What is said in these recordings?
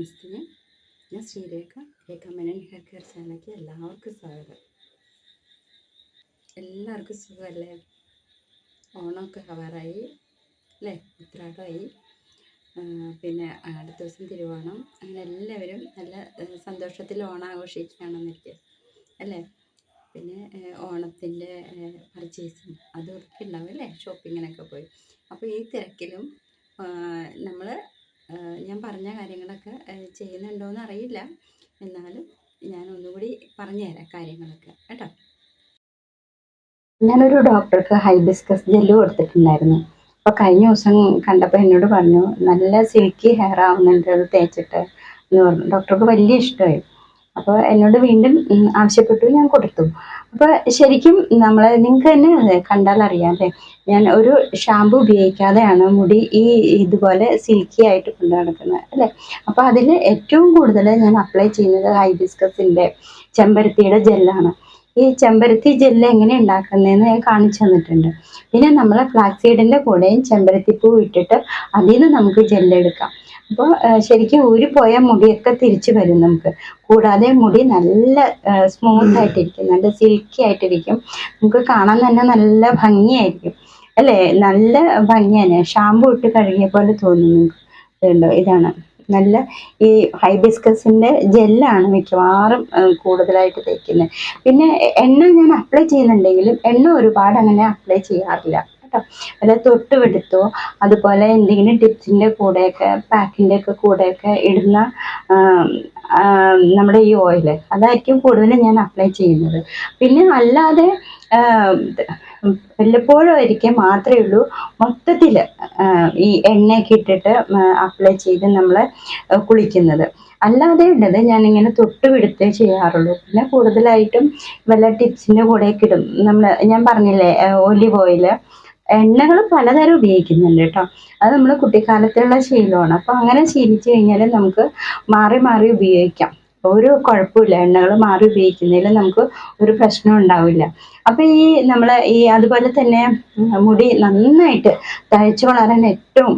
നമസ്തേ, ഞാൻ ശ്രീരേഖ. രേഖ Menon hair care ചാനലിലേക്ക് എല്ലാവർക്കും സ്വാഗതം. എല്ലാവർക്കും സുഖമല്ലേ? ഓണമൊക്കെ ആവാറായി അല്ലേ? ഉത്രാടമായി. പിന്നെ അടുത്ത ദിവസം തിരുവോണം. അങ്ങനെ എല്ലാവരും നല്ല സന്തോഷത്തിൽ ഓണം ആഘോഷിക്കുകയാണെന്നിരിക്കുക അല്ലേ? പിന്നെ ഓണത്തിൻ്റെ പർച്ചേസിങ് അതൊക്കെ ഉണ്ടാവും അല്ലേ? ഷോപ്പിങ്ങിനൊക്കെ പോയി. അപ്പോൾ ഈ തിരക്കിലും നമ്മൾ ഞാൻ പറഞ്ഞ കാര്യങ്ങളൊക്കെ ചെയ്യുന്നുണ്ടോയെന്ന് അറിയില്ല, എന്നാലും ഞാൻ ഒന്നുകൂടി പറഞ്ഞു തരാം കാര്യങ്ങളൊക്കെ കേട്ടോ. ഞാനൊരു ഡോക്ടർക്ക് ഹൈബിസ്കസ് ജെല്ല് കൊടുത്തിട്ടുണ്ടായിരുന്നു. അപ്പോൾ കഴിഞ്ഞ ദിവസം കണ്ടപ്പോൾ എന്നോട് പറഞ്ഞു നല്ല സിൽക്കി ഹെയർ ആവുന്നുണ്ട് അത് തേച്ചിട്ട് എന്ന് പറഞ്ഞു. ഡോക്ടർക്ക് വലിയ ഇഷ്ടമായി. അപ്പോൾ എന്നോട് വീണ്ടും ആവശ്യപ്പെട്ടു, ഞാൻ കൊടുത്തു. അപ്പോൾ ശരിക്കും നിങ്ങൾക്ക് തന്നെ കണ്ടാൽ അറിയാം അല്ലേ, ഞാൻ ഒരു ഷാമ്പു ഉപയോഗിക്കാതെയാണ് മുടി ഇതുപോലെ സിൽക്കി ആയിട്ട് കൊണ്ടു നടക്കുന്നത് അല്ലേ. അപ്പോൾ അതിൽ ഏറ്റവും കൂടുതൽ ഞാൻ അപ്ലൈ ചെയ്യുന്നത് ഹൈബിസ്കസിൻ്റെ ചെമ്പരത്തിയുടെ ജെല്ലാണ്. ഈ ചെമ്പരത്തി ജെല്ല് എങ്ങനെ ഉണ്ടാക്കുന്നതെന്ന് ഞാൻ കാണിച്ചു തന്നിട്ടുണ്ട്. പിന്നെ നമ്മൾ ഫ്ലാക്സ് സീഡിൻ്റെ കൂടെയും ചെമ്പരത്തിപ്പൂ ഇട്ടിട്ട് അതിൽ നിന്ന് നമുക്ക് ജെല്ലെടുക്കാം. അപ്പോൾ ശരിക്കും ഊരിപ്പോയ മുടിയൊക്കെ തിരിച്ചു വരും നമുക്ക്. കൂടാതെ മുടി നല്ല സ്മൂത്ത് ആയിട്ടിരിക്കും, നല്ല സിൽക്കി ആയിട്ടിരിക്കും. നമുക്ക് കാണാൻ തന്നെ നല്ല ഭംഗിയായിരിക്കും അല്ലേ? നല്ല ഭംഗിയാണ്. ഷാമ്പു ഇട്ട് കഴുകിയ പോലെ തോന്നും നിങ്ങൾക്ക്. ഇതാണ് നല്ല ഈ ഹൈബിസ്കസിൻ്റെ ജെല്ലാണ് മിക്കവാറും കൂടുതലായിട്ട് തേക്കുന്നത്. പിന്നെ എണ്ണ ഞാൻ അപ്ലൈ ചെയ്യുന്നുണ്ടെങ്കിലും എണ്ണ ഒരുപാട് അങ്ങനെ അപ്ലൈ ചെയ്യാറില്ല കേട്ടോ. അല്ല തൊട്ടുപിടുത്തോ അതുപോലെ എന്തെങ്കിലും ടിപ്സിൻ്റെ കൂടെയൊക്കെ പാക്കിൻ്റെ ഒക്കെ കൂടെയൊക്കെ ഇടുന്ന നമ്മുടെ ഈ ഓയിൽ അതായിരിക്കും കൂടുതലും ഞാൻ അപ്ലൈ ചെയ്യുന്നത്. പിന്നെ അല്ലാതെ വല്ലപ്പോഴും ഒരിക്കൽ മാത്രമേ ഉള്ളൂ മൊത്തത്തിൽ ഈ എണ്ണയൊക്കെ ഇട്ടിട്ട് അപ്ലൈ ചെയ്ത് നമ്മൾ കുളിക്കുന്നത്. അല്ലാതെ ഉള്ളത് ഞാനിങ്ങനെ തൊട്ടുപിടുത്തേ ചെയ്യാറുള്ളൂ. പിന്നെ കൂടുതലായിട്ടും വല്ല ടിപ്സിൻ്റെ കൂടെയൊക്കെ ഇടും. ഞാൻ പറഞ്ഞില്ലേ ഒലിവ് ഓയിൽ, എണ്ണകൾ പലതരം ഉപയോഗിക്കുന്നുണ്ട് കേട്ടോ. അത് നമ്മൾ കുട്ടിക്കാലത്തുള്ള ശീലമാണ്. അപ്പോൾ അങ്ങനെ ശീലിച്ചു കഴിഞ്ഞാൽ നമുക്ക് മാറി മാറി ഉപയോഗിക്കാം. ഒരു കുഴപ്പമില്ല, എണ്ണകൾ മാറി ഉപയോഗിക്കുന്നതിൽ നമുക്ക് ഒരു പ്രശ്നം ഉണ്ടാവില്ല. അപ്പോൾ നമ്മൾ അതുപോലെ തന്നെ മുടി നന്നായിട്ട് തഴച്ചു വളരാൻ ഏറ്റവും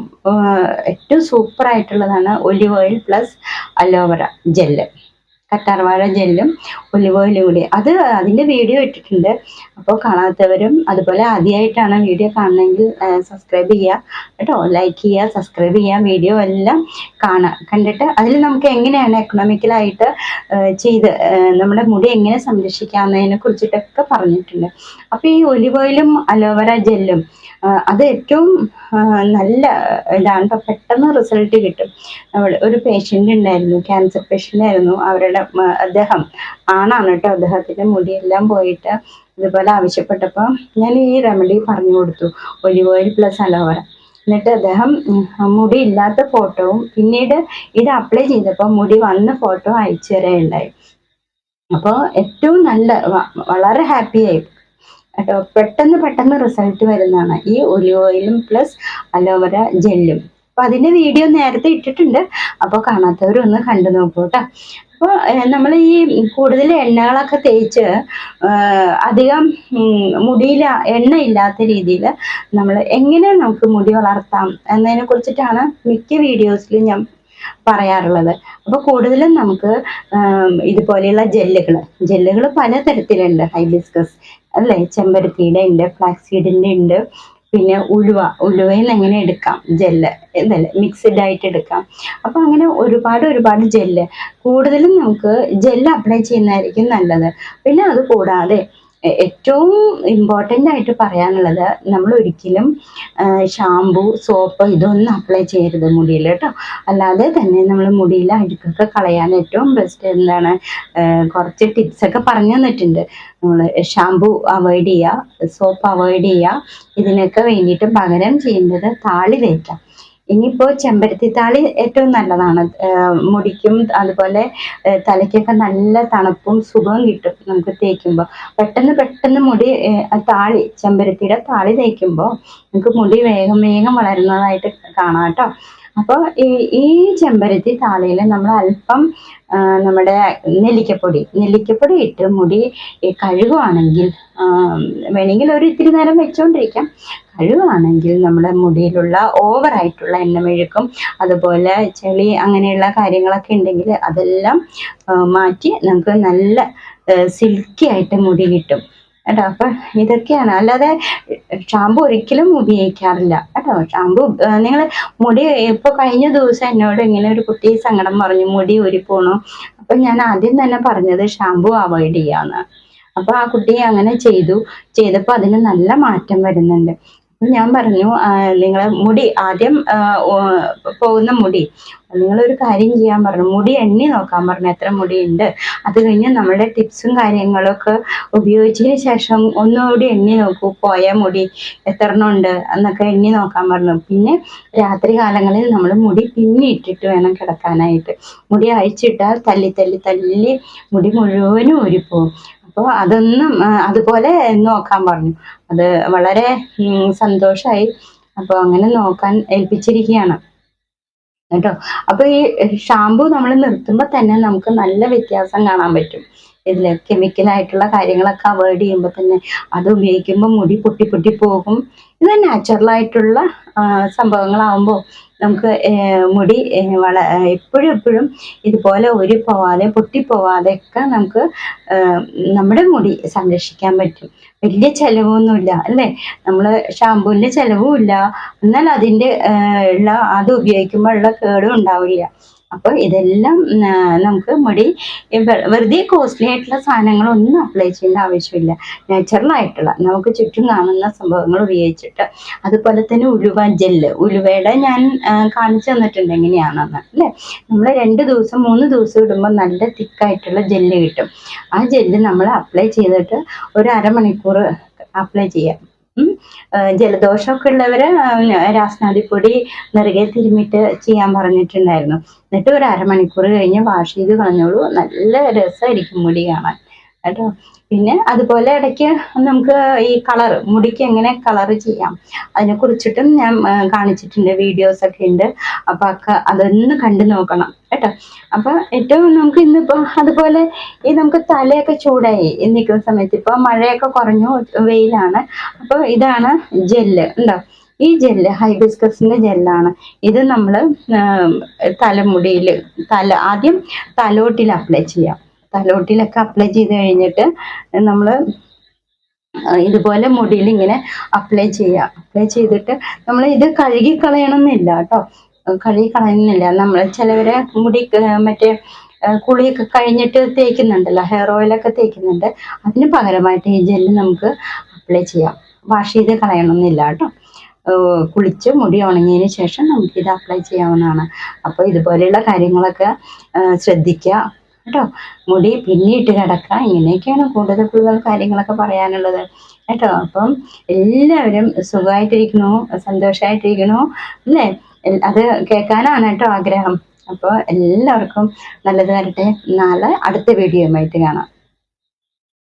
സൂപ്പറായിട്ടുള്ളതാണ് olive oil plus aloe vera gel. കറ്റാർവാഴ ജെല്ലും ഒലിവ് ഓയിലും കൂടി. അതിൻ്റെ വീഡിയോ ഇട്ടിട്ടുണ്ട്. അപ്പോൾ കാണാത്തവരും അതുപോലെ ആദ്യമായിട്ടാണ് വീഡിയോ കാണണമെങ്കിൽ സബ്സ്ക്രൈബ് ചെയ്യുക കേട്ടോ. ലൈക്ക് ചെയ്യുക, സബ്സ്ക്രൈബ് ചെയ്യുക, വീഡിയോ എല്ലാം കണ്ടിട്ട് അതിൽ നമുക്ക് എങ്ങനെയാണ് എക്കണോമിക്കലായിട്ട് ചെയ്ത് നമ്മുടെ മുടി എങ്ങനെ സംരക്ഷിക്കാമെന്നതിനെ കുറിച്ചിട്ടൊക്കെ പറഞ്ഞിട്ടുണ്ട്. അപ്പോൾ ഈ ഒലിവ് ഓയിലും അലോവേറ ജെല്ലും അത് ഏറ്റവും നല്ല ഇതാണ്. പെട്ടെന്ന് റിസൾട്ട് കിട്ടും. ഒരു പേഷ്യൻ്റ് ഉണ്ടായിരുന്നു, ക്യാൻസർ പേഷ്യൻ്റ് ആയിരുന്നു. അദ്ദേഹം ആണാണ് കേട്ടോ. അദ്ദേഹത്തിൻ്റെ മുടിയെല്ലാം പോയിട്ട് ഇതുപോലെ ആവശ്യപ്പെട്ടപ്പോൾ ഞാൻ ഈ റെമഡി പറഞ്ഞു കൊടുത്തു, ഒലിവ് ഓയിൽ പ്ലസ് അലോവേറ. എന്നിട്ട് അദ്ദേഹം മുടി ഇല്ലാത്ത ഫോട്ടോവും പിന്നീട് ഇത് അപ്ലൈ ചെയ്തപ്പോൾ മുടി വന്ന ഫോട്ടോ അയച്ചു തരാനുണ്ടായി. അപ്പോൾ ഏറ്റവും വളരെ ഹാപ്പിയായി കേട്ടോ. പെട്ടെന്ന് റിസൾട്ട് വരുന്നതാണ് ഈ ഒലിവ് ഓയിലും പ്ലസ് അലോവേറ ജെല്ലും. അപ്പോൾ അതിൻ്റെ വീഡിയോ നേരത്തെ ഇട്ടിട്ടുണ്ട്. അപ്പോൾ കാണാത്തവരൊന്ന് കണ്ടു നോക്കൂ കേട്ടോ. അപ്പോൾ നമ്മൾ ഈ കൂടുതൽ എണ്ണകളൊക്കെ തേച്ച് അധികം മുടിയിൽ എണ്ണ ഇല്ലാത്ത രീതിയിൽ നമ്മൾ എങ്ങനെ നമുക്ക് മുടി വളർത്താം എന്നതിനെ കുറിച്ചിട്ടാണ് മിക്ക വീഡിയോസിലും ഞാൻ പറയാറുള്ളത്. അപ്പോൾ കൂടുതലും നമുക്ക് ഇതുപോലെയുള്ള ജെല്ലുകൾ പലതരത്തിലുണ്ട്. ഹൈബിസ്കസ് അല്ലേ, ചെമ്പരത്തിയുടെ ഉണ്ട്, ഫ്ലാക്സ് സീഡിൻ്റെ ഉണ്ട്, പിന്നെ ഉലുവയിൽ നിന്ന് എങ്ങനെ എടുക്കാം ജെല്ല് എന്നല്ലേ, മിക്സ്ഡ് ആയിട്ട് എടുക്കാം. അപ്പോൾ അങ്ങനെ ഒരുപാട് ജെല്ല്, കൂടുതലും നമുക്ക് ജെല്ല് അപ്ലൈ ചെയ്യുന്നതായിരിക്കും നല്ലത്. പിന്നെ അത് കൂടാതെ ഏറ്റവും ഇമ്പോർട്ടൻ്റ് ആയിട്ട് പറയാനുള്ളത്, നമ്മൾ ഒരിക്കലും ഷാമ്പു, സോപ്പ് ഇതൊന്നും അപ്ലൈ ചെയ്യരുത് മുടിയിൽ കേട്ടോ. അല്ലാതെ തന്നെ നമ്മൾ മുടിയിൽ അഴുക്കൊക്കെ കളയാൻ ഏറ്റവും ബെസ്റ്റ് എന്താണ്, കുറച്ച് ടിപ്സൊക്കെ പറഞ്ഞു തന്നിട്ടുണ്ട്. നമ്മൾ ഷാമ്പു അവോയ്ഡ് ചെയ്യുക, സോപ്പ് അവോയ്ഡ് ചെയ്യുക. ഇതിനൊക്കെ വേണ്ടിയിട്ട് പകരം ചെയ്യേണ്ടത് താളി തേക്കാം. ഇനിയിപ്പോൾ ചെമ്പരത്തി താളി ഏറ്റവും നല്ലതാണ്. മുടിക്കും അതുപോലെ തലയ്ക്കൊക്കെ നല്ല തണുപ്പും സുഖവും കിട്ടും നമുക്ക് തേക്കുമ്പോൾ. പെട്ടെന്ന് മുടി ചെമ്പരത്തിയുടെ താളി തേക്കുമ്പോൾ നമുക്ക് മുടി വേഗം വളരുന്നതായിട്ട് കാണാം കേട്ടോ. അപ്പോൾ ഈ ചെമ്പരത്തി താളിയിൽ നമ്മൾ അല്പം നമ്മുടെ നെല്ലിക്കപ്പൊടി ഇട്ട് മുടി കഴുകുവാണെങ്കിൽ വേണമെങ്കിൽ ഇത്തിരി നേരം വെച്ചുകൊണ്ടിരിക്കാം. കഴുകാണെങ്കിൽ നമ്മുടെ മുടിയിലുള്ള ഓവറായിട്ടുള്ള എണ്ണമെഴുക്കും അതുപോലെ ചെളി അങ്ങനെയുള്ള കാര്യങ്ങളൊക്കെ ഉണ്ടെങ്കിൽ അതെല്ലാം മാറ്റി നമുക്ക് നല്ല സിൽക്കി ആയിട്ട് മുടി കിട്ടും കേട്ടോ. അപ്പം ഇതൊക്കെയാണ്, അല്ലാതെ ഷാമ്പു ഒരിക്കലും ഉപയോഗിക്കാറില്ല കേട്ടോ. ഷാമ്പു നിങ്ങൾ മുടി ഇപ്പോൾ കഴിഞ്ഞ ദിവസം എന്നോട് ഇങ്ങനെ ഒരു കുട്ടി സങ്കടം പറഞ്ഞു, മുടി ഊരിപ്പോണു. അപ്പം ഞാൻ ആദ്യം തന്നെ പറഞ്ഞത് ഷാമ്പു അവോയ്ഡ് ചെയ്യാന്ന്. അപ്പോൾ ആ കുട്ടി അങ്ങനെ ചെയ്തപ്പോൾ അതിന് നല്ല മാറ്റം വരുന്നുണ്ട്. ഞാൻ പറഞ്ഞു നിങ്ങളെ മുടി ആദ്യം പോകുന്ന മുടി നിങ്ങളൊരു കാര്യം ചെയ്യാൻ പറഞ്ഞു, മുടി എണ്ണി നോക്കാൻ പറഞ്ഞു എത്ര മുടിയുണ്ട്. അത് കഴിഞ്ഞ് നമ്മുടെ ടിപ്സും കാര്യങ്ങളൊക്കെ ഉപയോഗിച്ചതിന് ശേഷം ഒന്നുകൂടി എണ്ണി നോക്കൂ, പോയ മുടി എത്ര എണ്ണം ഉണ്ട് എന്നൊക്കെ എണ്ണി നോക്കാൻ പറഞ്ഞു. പിന്നെ രാത്രി കാലങ്ങളിൽ നമ്മൾ മുടി പിന്നി ഇട്ടിട്ട് വേണം കിടക്കാനായിട്ട്. മുടി അഴിച്ചിട്ടാൽ തല്ലി തല്ലി തല്ലി മുടി മുഴുവനും ഊരിപ്പോവും. അപ്പോൾ അതൊന്നും അതുപോലെ നോക്കാൻ പറഞ്ഞു. അത് വളരെ സന്തോഷമായി. അപ്പോൾ അങ്ങനെ നോക്കാൻ ഏൽപ്പിച്ചിരിക്കുകയാണ് കേട്ടോ. അപ്പോൾ ഈ ഷാമ്പു നമ്മൾ നിർത്തുമ്പോൾ തന്നെ നമുക്ക് നല്ല വ്യത്യാസം കാണാൻ പറ്റും. ഇതിൽ കെമിക്കലായിട്ടുള്ള കാര്യങ്ങളൊക്കെ അവോയ്ഡ് ചെയ്യുമ്പോൾ തന്നെ അത് ഉപയോഗിക്കുമ്പോൾ മുടി പൊട്ടി പൊട്ടി പോകും. ഇത് നാച്ചുറലായിട്ടുള്ള സംഭവങ്ങളാവുമ്പോൾ നമുക്ക് മുടി എപ്പോഴും എപ്പോഴും ഇതുപോലെ ഊരിപ്പോവാതെ പൊട്ടിപ്പോവാതെ ഒക്കെ നമുക്ക് നമ്മുടെ മുടി സംരക്ഷിക്കാൻ പറ്റും. വലിയ ചിലവൊന്നുമില്ല അല്ലേ, നമ്മൾ ഷാമ്പൂവിൻ്റെ ചിലവുമില്ല, എന്നാൽ അതിൻ്റെ അത് ഉപയോഗിക്കുമ്പോൾ ഉള്ള കേടും ഉണ്ടാവില്ല. അപ്പോൾ ഇതെല്ലാം നമുക്ക് മുടി വെറുതെ കോസ്റ്റ്ലി ആയിട്ടുള്ള സാധനങ്ങളൊന്നും അപ്ലൈ ചെയ്യേണ്ട ആവശ്യമില്ല. നാച്ചുറലായിട്ടുള്ള നമുക്ക് ചുറ്റും കാണുന്ന സംഭവങ്ങൾ ഉപയോഗിച്ചിട്ട്, അതുപോലെ തന്നെ ഉലുവയുടെ ഞാൻ കാണിച്ചു തന്നിട്ടുണ്ട് എങ്ങനെയാണെന്ന് അല്ലേ. നമ്മൾ 2 ദിവസം 3 ദിവസം ഇടുമ്പോൾ നല്ല തിക്കായിട്ടുള്ള ജെല്ല് കിട്ടും. ആ ജെല്ല് നമ്മൾ അപ്ലൈ ചെയ്തിട്ട് ഒരു അരമണിക്കൂർ അപ്ലൈ ചെയ്യാം. ജലദോഷമൊക്കെ ഉള്ളവര് രാസ്നാദിപ്പൊടി നെറുകെ തിരുമ്മിട്ട് ചെയ്യാൻ പറഞ്ഞിട്ടുണ്ടായിരുന്നു. എന്നിട്ട് ഒരു അരമണിക്കൂർ കഴിഞ്ഞ് വാഷ് ചെയ്ത് കളഞ്ഞോളൂ. നല്ല രസമായിരിക്കും മുടി കാണാൻ കേട്ടോ. പിന്നെ അതുപോലെ ഇടയ്ക്ക് നമുക്ക് ഈ മുടിക്ക് എങ്ങനെ കളറ് ചെയ്യാം അതിനെ കുറിച്ചിട്ടും ഞാൻ കാണിച്ചിട്ടുണ്ട്, വീഡിയോസൊക്കെ ഉണ്ട്. അപ്പോൾ അതൊന്ന് കണ്ടു നോക്കണം കേട്ടോ. അപ്പോൾ ഏറ്റവും നമുക്ക് ഇന്നിപ്പോൾ അതുപോലെ ഈ നമുക്ക് തലയൊക്കെ ചൂടായി നിൽക്കുന്ന സമയത്ത്, ഇപ്പോൾ മഴയൊക്കെ കുറഞ്ഞു, വെയിലാണ്. അപ്പോൾ ഇതാണ് ജെല്ല് ഉണ്ടോ, ഈ ജെല്ല് ഹൈബിസ്കസിൻ്റെ ജെല്ലാണ്. ഇത് നമ്മൾ തലമുടിയിൽ ആദ്യം തലോട്ടിൽ അപ്ലൈ ചെയ്യാം. തലോട്ടിലൊക്കെ അപ്ലൈ ചെയ്ത് കഴിഞ്ഞിട്ട് നമ്മൾ ഇതുപോലെ മുടിയിൽ ഇങ്ങനെ അപ്ലൈ ചെയ്തിട്ട് നമ്മൾ ഇത് കഴുകിക്കളയണമെന്നില്ല കേട്ടോ. കഴുകിക്കളയുന്നില്ല. നമ്മൾ ചിലവരെ മുടി മറ്റേ കുളിയൊക്കെ കഴിഞ്ഞിട്ട് തേക്കുന്നുണ്ടല്ലോ, ഹെയർ ഓയിലൊക്കെ തേക്കുന്നുണ്ട്. അതിന് പകരമായിട്ട് ഈ ജെല്ല് നമുക്ക് അപ്ലൈ ചെയ്യാം. വാഷ് ചെയ്ത് കളയണമെന്നില്ല കേട്ടോ. കുളിച്ച് മുടി ഉണങ്ങിയതിന് ശേഷം നമുക്കിത് അപ്ലൈ ചെയ്യാവുന്നതാണ്. അപ്പോൾ ഇതുപോലെയുള്ള കാര്യങ്ങളൊക്കെ ശ്രദ്ധിക്കുക കേട്ടോ. മുടി പിന്നിയിട്ട് കിടക്കുക, ഇങ്ങനെയൊക്കെയാണ് കൂടുതൽ കാര്യങ്ങളൊക്കെ പറയാനുള്ളത് കേട്ടോ. അപ്പം എല്ലാവരും സുഖമായിട്ടിരിക്കണു, സന്തോഷമായിട്ടിരിക്കണു അല്ലേ, അത് കേൾക്കാനാണ് കേട്ടോ ആഗ്രഹം. അപ്പോൾ എല്ലാവർക്കും നല്ലത് വരട്ടെ. നാളെ അടുത്ത വീഡിയോയുമായിട്ട് കാണാം.